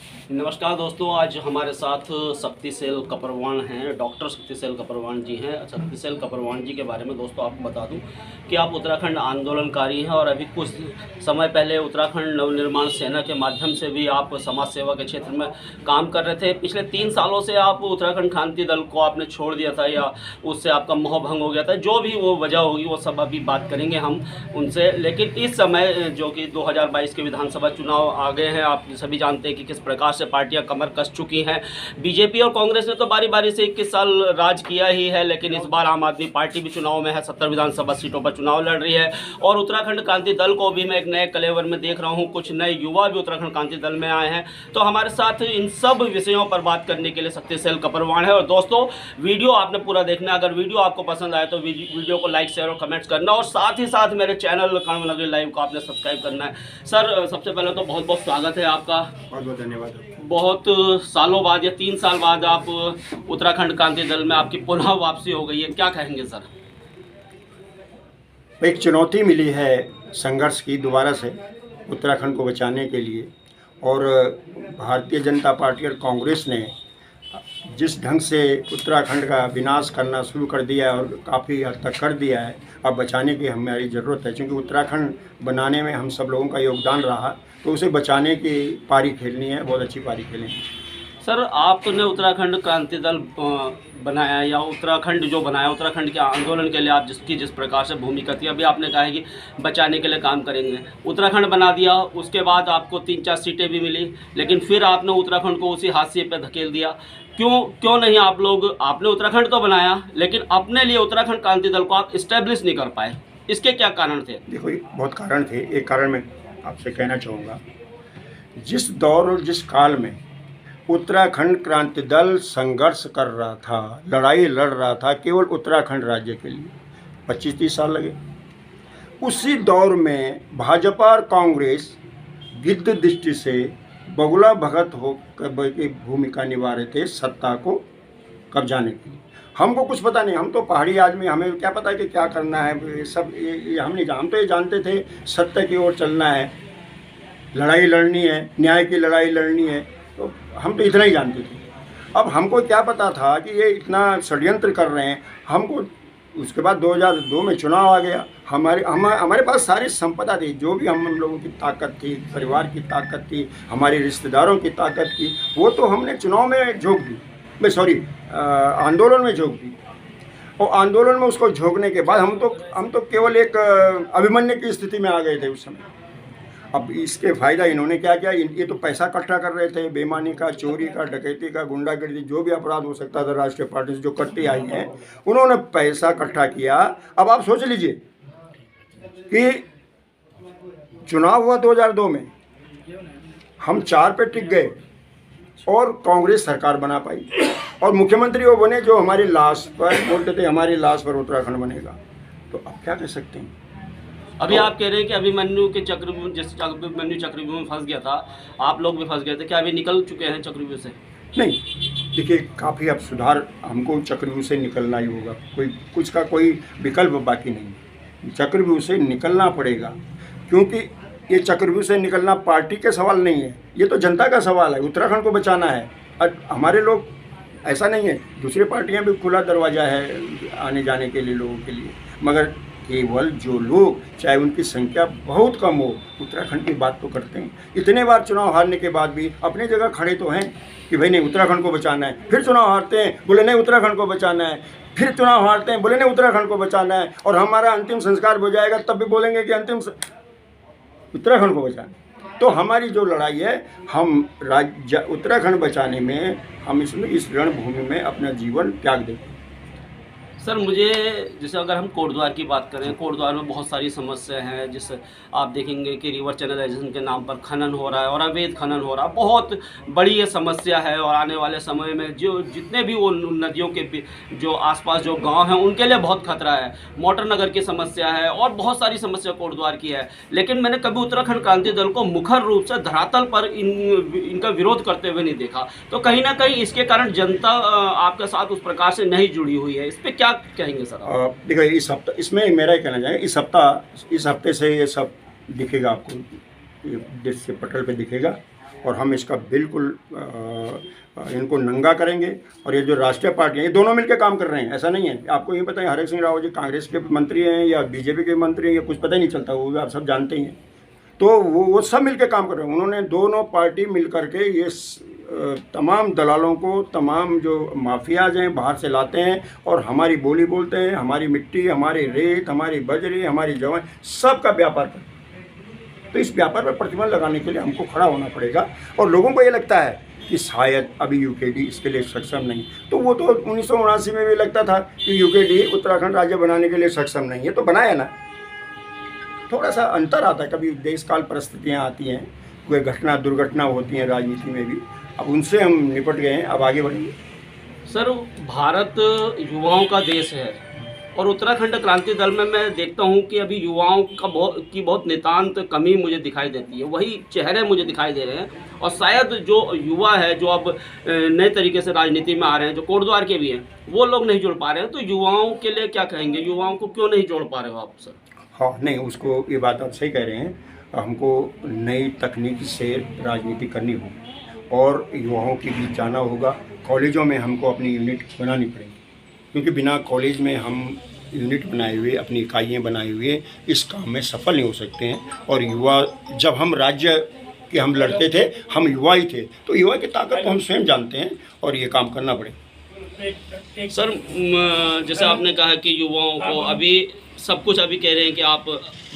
नमस्कार दोस्तों, आज हमारे साथ शक्तिसेल कपरवाण हैं, डॉक्टर शक्तिसेल कपरवाण जी हैं। शक्तिसेल कपरवाण जी के बारे में दोस्तों आपको बता दूं कि आप उत्तराखंड आंदोलनकारी हैं और अभी कुछ समय पहले उत्तराखंड नवनिर्माण सेना के माध्यम से भी आप समाज सेवा के क्षेत्र में काम कर रहे थे। पिछले 3 सालों से आप उत्तराखंड क्रांति दल को आपने छोड़ दिया था या उससे आपका मोह भंग हो गया था, जो भी वो वजह होगी वो सब अभी बात करेंगे हम उनसे। लेकिन इस समय जो कि 2022 के विधानसभा चुनाव आ गए हैं, आप सभी जानते हैं कि किस प्रकार से पार्टियां कमर कस चुकी हैं। बीजेपी और कांग्रेस ने तो बारी बारी से 21 साल राज किया ही है, लेकिन इस बार आम आदमी पार्टी भी चुनाव में है, 70 विधानसभा सीटों पर चुनाव लड़ रही है। और उत्तराखंड क्रांति दल को भी मैं एक नए कलेवर में देख रहा हूं, कुछ नए युवा भी उत्तराखंड क्रांति दल में आए हैं। तो हमारे साथ इन सब विषयों पर बात करने के लिए शक्तिसेल कपरवाण है। और दोस्तों, वीडियो आपने पूरा देखना है। अगर वीडियो आपको पसंद आए तो वीडियो को लाइक, शेयर और कमेंट्स करना, और साथ ही साथ मेरे चैनल कर्मनगरी लाइव को आपने सब्सक्राइब करना है। सर, सबसे पहले तो बहुत बहुत स्वागत है आपका। बहुत बहुत धन्यवाद। बहुत सालों बाद या 3 साल बाद आप उत्तराखंड क्रांति दल में आपकी पुनः वापसी हो गई है, क्या कहेंगे सर? एक चुनौती मिली है संघर्ष की दोबारा से उत्तराखंड को बचाने के लिए, और भारतीय जनता पार्टी और कांग्रेस ने जिस ढंग से उत्तराखंड का विनाश करना शुरू कर दिया है और काफ़ी हद तक कर दिया है, अब बचाने की हमारी ज़रूरत है। क्योंकि उत्तराखंड बनाने में हम सब लोगों का योगदान रहा, तो उसे बचाने की पारी खेलनी है, बहुत अच्छी पारी खेलेंगे। सर, आपने उत्तराखंड क्रांति दल बनाया या उत्तराखंड जो बनाया, उत्तराखंड के आंदोलन के लिए आप जिस प्रकार से भूमिका थी, अभी आपने कहा है कि बचाने के लिए काम करेंगे। उत्तराखंड बना दिया, उसके बाद आपको 3-4 सीटें भी मिली, लेकिन फिर आपने उत्तराखंड को उसी हाशिए पे धकेल दिया। क्यों नहीं आपने उत्तराखंड तो बनाया, लेकिन अपने लिए उत्तराखंड क्रांति दल को आप इस्टेब्लिश नहीं कर पाए, इसके क्या कारण थे? देखो, बहुत कारण थे। एक कारण मैं आपसे कहना चाहूँगा, जिस दौर और जिस काल में उत्तराखंड क्रांति दल संघर्ष कर रहा था, लड़ाई लड़ रहा था केवल उत्तराखंड राज्य के लिए, 25-30 साल लगे। उसी दौर में भाजपा और कांग्रेस गिद्ध दृष्टि से बगुला भगत हो की भूमिका निभा रहे थे सत्ता को कब्जाने के लिए। हमको कुछ पता नहीं, हम तो पहाड़ी आदमी, हमें क्या पता है कि क्या करना है, ये सब ये हम नहीं। हम तो ये जानते थे सत्य की ओर चलना है, लड़ाई लड़नी है, न्याय की लड़ाई लड़नी है, तो हम तो इतना ही जानते थे। अब हमको क्या पता था कि ये इतना षड्यंत्र कर रहे हैं हमको। उसके बाद 2002 में चुनाव आ गया। हमारे पास सारी संपदा थी, जो भी हम लोगों की ताकत थी, परिवार की ताकत थी, हमारे रिश्तेदारों की ताकत थी, वो तो हमने चुनाव में झोंक दी, आंदोलन में झोंक दी। और आंदोलन में उसको झोंकने के बाद हम तो केवल एक अभिमन्यु की स्थिति में आ गए थे उस समय। अब इसके फ़ायदा इन्होंने क्या किया, ये तो पैसा इकट्ठा कर रहे थे, बेईमानी का, चोरी का, डकैती का, गुंडागर्दी, जो भी अपराध हो सकता था राष्ट्रीय पार्टी से जो करती आई हैं, उन्होंने पैसा इकट्ठा किया। अब आप सोच लीजिए कि चुनाव हुआ 2002 में, हम 4 पे टिक गए और कांग्रेस सरकार बना पाई, और मुख्यमंत्री वो बने जो हमारी लाश पर बोलते थे, हमारी लाश पर उत्तराखंड बनेगा। तो अब क्या कह सकते हैं? अभी आप कह रहे हैं कि अभिमन्यु के चक्रव्यूह, जैसे अभिमन्यु चक्रव्यूह में फंस गया था, आप लोग भी फंस गए थे, क्या अभी निकल चुके हैं चक्रव्यूह से? नहीं, देखिए, काफ़ी अब सुधार, हमको चक्रव्यूह से निकलना ही होगा, कोई विकल्प बाकी नहीं। चक्रव्यूह से निकलना पड़ेगा, क्योंकि ये चक्रव्यूह से निकलना पार्टी के सवाल नहीं है, ये तो जनता का सवाल है। उत्तराखंड को बचाना है, और हमारे लोग, ऐसा नहीं है, दूसरी पार्टियां भी खुला दरवाज़ा है आने जाने के लिए लोगों के लिए, मगर केवल जो लोग, चाहे उनकी संख्या बहुत कम हो, उत्तराखंड की बात तो करते हैं। इतने बार चुनाव हारने के बाद भी अपनी जगह खड़े तो हैं कि भाई नहीं, उत्तराखंड को बचाना है। फिर चुनाव हारते हैं, बोले नहीं उत्तराखंड को बचाना है। फिर चुनाव हारते हैं, बोले नहीं उत्तराखंड को बचाना है। और हमारा अंतिम संस्कार हो जाएगा तब भी बोलेंगे कि उत्तराखंड को बचाना है। तो हमारी जो लड़ाई है, हम उत्तराखंड बचाने में, हम इस रणभूमि में अपना जीवन त्याग देते हैं। सर, मुझे जैसे अगर हम कोटद्वार की बात करें, कोटद्वार में बहुत सारी समस्या हैं, जिससे आप देखेंगे कि रिवर चैनलाइजेशन के नाम पर खनन हो रहा है और अवैध खनन हो रहा है, बहुत बड़ी ये समस्या है। और आने वाले समय में जो जितने भी वो नदियों के जो आसपास जो गांव हैं, उनके लिए बहुत खतरा है। मोटर नगर की समस्या है और बहुत सारी समस्या कोटद्वार की है, लेकिन मैंने कभी उत्तराखंड क्रांति दल को मुखर रूप से धरातल पर इनका विरोध करते हुए नहीं देखा। तो कहीं ना कहीं इसके कारण जनता आपके साथ उस प्रकार से नहीं जुड़ी हुई है, इस पर क्या कहेंगे सर? देखो, इस हफ्ता, इसमें मेरा ही कहना चाहेंगे, इस हफ्ते से ये सब दिखेगा आपको, ये दृश्य पटल पे दिखेगा। और हम इसका बिल्कुल इनको नंगा करेंगे। और ये जो राष्ट्रीय पार्टी है, ये दोनों मिलकर काम कर रहे हैं, ऐसा नहीं है। आपको ये पता है हरेक सिंह रावत जी कांग्रेस के मंत्री हैं या बीजेपी के मंत्री हैं, या कुछ पता ही नहीं चलता, वो भी आप सब जानते ही हैं। तो वो सब मिलकर काम कर रहे हैं। उन्होंने दोनों पार्टी मिल करके ये तमाम दलालों को, तमाम जो माफियाज हैं बाहर से लाते हैं और हमारी बोली बोलते हैं, हमारी मिट्टी, हमारी रेत, हमारी बजरी, हमारी जवान, सब का व्यापार करते हैं। तो इस व्यापार पर प्रतिबंध लगाने के लिए हमको खड़ा होना पड़ेगा। और लोगों को ये लगता है कि शायद अभी यूकेडी इसके लिए सक्षम नहीं, तो वो तो 1979 में भी लगता था कि यूकेडी उत्तराखंड राज्य बनाने के लिए सक्षम नहीं है, तो बनाया ना। थोड़ा सा अंतर आता है, कभी देश काल परिस्थितियाँ आती हैं, कोई घटना दुर्घटना होती हैं राजनीति में भी, अब उनसे हम निपट गए हैं, अब आगे बढ़ेंगे। सर, भारत युवाओं का देश है और उत्तराखंड क्रांति दल में मैं देखता हूं कि अभी युवाओं का बहुत नितांत कमी मुझे दिखाई देती है। वही चेहरे मुझे दिखाई दे रहे हैं और शायद जो युवा है जो अब नए तरीके से राजनीति में आ रहे हैं, जो कोटद्वार के भी हैं, वो लोग नहीं जुड़ पा रहे हैं। तो युवाओं के लिए क्या कहेंगे? युवाओं को क्यों नहीं जोड़ पा रहे हो आप सर? हाँ, नहीं, उसको ये बात आप सही कह रहे हैं। हमको नई तकनीक से राजनीति करनी होगी और युवाओं के बीच जाना होगा। कॉलेजों में हमको अपनी यूनिट बनानी पड़ेगी, क्योंकि बिना कॉलेज में हम यूनिट बनाए हुए, अपनी इकाइयाँ बनाए हुए इस काम में सफल नहीं हो सकते हैं। और युवा, जब हम राज्य के हम लड़ते थे, हम युवा ही थे, तो युवा की ताकत को हम स्वयं जानते हैं और ये काम करना पड़ेगा। सर, जैसे आपने कहा कि युवाओं को अभी सब कुछ अभी कह रहे हैं कि आप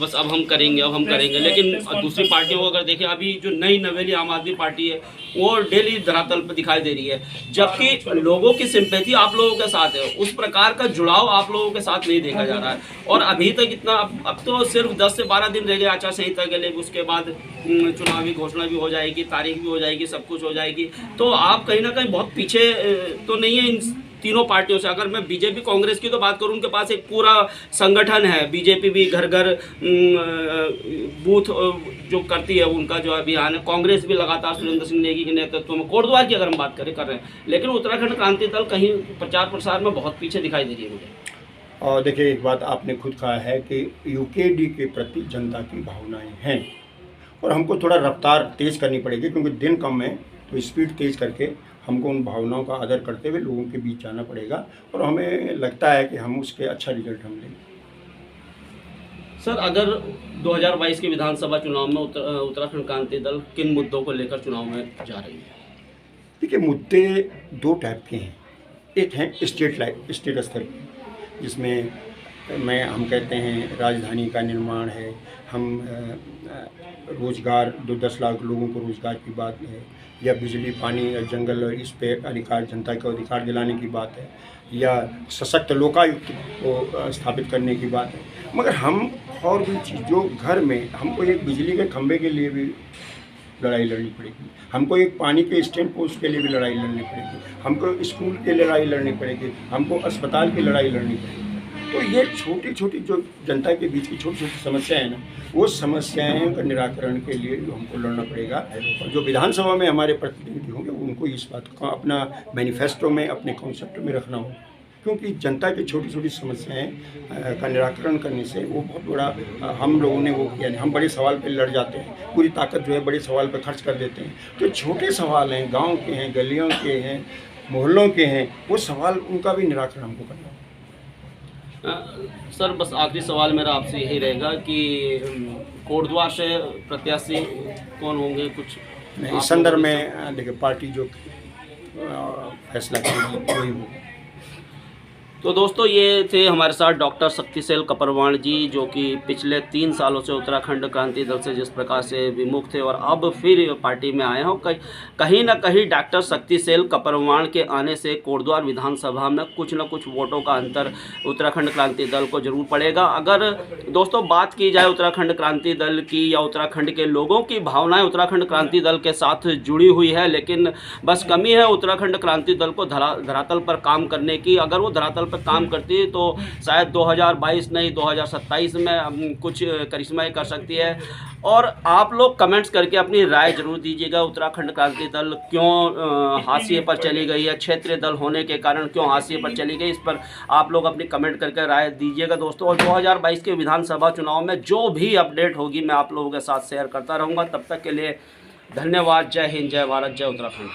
बस अब हम करेंगे, लेकिन दूसरी पार्टियों को अगर देखें, अभी जो नई नवेली आम आदमी पार्टी है वो डेली धरातल पर दिखाई दे रही है, जबकि लोगों की सिंपैथी आप लोगों के साथ है, उस प्रकार का जुड़ाव आप लोगों के साथ नहीं देखा जा रहा है। और अभी तक इतना, अब तो सिर्फ 10 से 12 दिन रह गए आचार संहिता के लिए, उसके बाद चुनावी घोषणा भी हो जाएगी, तारीख भी हो जाएगी, सब कुछ हो जाएगी। तो आप कहीं ना कहीं बहुत पीछे तो नहीं है इन तीनों पार्टियों से? अगर मैं बीजेपी कांग्रेस की तो बात करूं, उनके पास एक पूरा संगठन है, बीजेपी भी घर घर बूथ जो करती है, उनका जो अभियान है। कांग्रेस भी लगातार सुरेंद्र सिंह नेगी के नेतृत्व में, कोटद्वार की अगर हम बात कर रहे हैं, लेकिन उत्तराखंड क्रांति दल कहीं प्रचार प्रसार में बहुत पीछे दिखाई दे रही है मुझे। और देखिए, एक बात आपने खुद कहा है कि यूकेडी के प्रति जनता की भावनाएं हैं और हमको थोड़ा रफ्तार तेज़ करनी पड़ेगी, क्योंकि दिन कम है, तो स्पीड तेज़ करके हमको उन भावनाओं का आदर करते हुए लोगों के बीच जाना पड़ेगा और हमें लगता है कि हम उसके अच्छा रिजल्ट हम लेंगे। सर, अगर 2022 के विधानसभा चुनाव में उत्तराखंड क्रांति दल किन मुद्दों को लेकर चुनाव में जा रही है? देखिए, मुद्दे दो टाइप के हैं। एक है स्टेट स्तर के, जिसमें हम कहते हैं राजधानी का निर्माण है, हम रोज़गार 2-10 लाख लोगों को रोज़गार की बात है, या बिजली, पानी या जंगल और इस पे अधिकार, जनता को अधिकार दिलाने की बात है, या सशक्त लोकायुक्त को स्थापित करने की बात है। मगर हम और भी चीज़, जो घर में हमको एक बिजली के खंभे के लिए भी लड़ाई लड़नी पड़ेगी, हमको एक पानी के स्टैंड पोस्ट के लिए भी लड़ाई लड़नी पड़ेगी, हमको स्कूल की लड़ाई लड़नी पड़ेगी, हमको अस्पताल की लड़ाई लड़नी पड़ेगी। तो ये छोटी छोटी जो जनता के बीच की छोटी छोटी समस्याएं हैं ना, वो समस्याएं का निराकरण के लिए जो हमको लड़ना पड़ेगा। और जो विधानसभा में हमारे प्रतिनिधि होंगे, उनको इस बात को अपना मैनिफेस्टो में, अपने कॉन्सेप्ट में रखना होगा, क्योंकि जनता की छोटी छोटी समस्याएं का निराकरण करने से वो बहुत बड़ा हम लोगों ने वो किया नहीं। हम बड़े सवाल पे लड़ जाते हैं, पूरी ताकत जो है बड़े सवाल पे खर्च कर देते हैं। तो छोटे सवाल हैं, गाँव के हैं, गलियों के हैं, मोहल्लों के हैं, वो सवाल, उनका भी निराकरण हमको करना है। सर, बस आखिरी सवाल मेरा आपसे यही रहेगा कि कोटद्वार से प्रत्याशी कौन होंगे? कुछ नहीं, इस संदर्भ में देखिए, पार्टी जो फैसला करेगी वही होगा। तो दोस्तों, ये थे हमारे साथ डॉक्टर शक्तिसेल कपरवाण जी, जो कि पिछले 3 सालों से उत्तराखंड क्रांति दल से जिस प्रकार से विमुख थे और अब फिर पार्टी में आए हैं। कहीं ना कहीं डॉक्टर शक्तिसेल कपरवाण के आने से कोटद्वार विधानसभा में कुछ न कुछ वोटों का अंतर उत्तराखंड क्रांति दल को जरूर पड़ेगा। अगर दोस्तों बात की जाए उत्तराखंड क्रांति दल की या उत्तराखंड के लोगों की भावनाएँ उत्तराखंड क्रांति दल के साथ जुड़ी हुई है, लेकिन बस कमी है उत्तराखंड क्रांति दल को धरातल पर काम करने की। अगर वो धरातल पर काम करती है तो शायद 2022 नहीं 2027 में कुछ करिश्मा कर सकती है। और आप लोग कमेंट्स करके अपनी राय जरूर दीजिएगा, उत्तराखंड क्रांति दल क्यों हाशिए पर चली गई है, क्षेत्रीय दल होने के कारण क्यों हाशिए पर चली गई, इस पर आप लोग अपनी कमेंट करके राय दीजिएगा दोस्तों। और 2022 के विधानसभा चुनाव में जो भी अपडेट होगी मैं आप लोगों के साथ शेयर करता रहूँगा। तब तक के लिए धन्यवाद। जय हिंद, जय भारत, जय उत्तराखंड।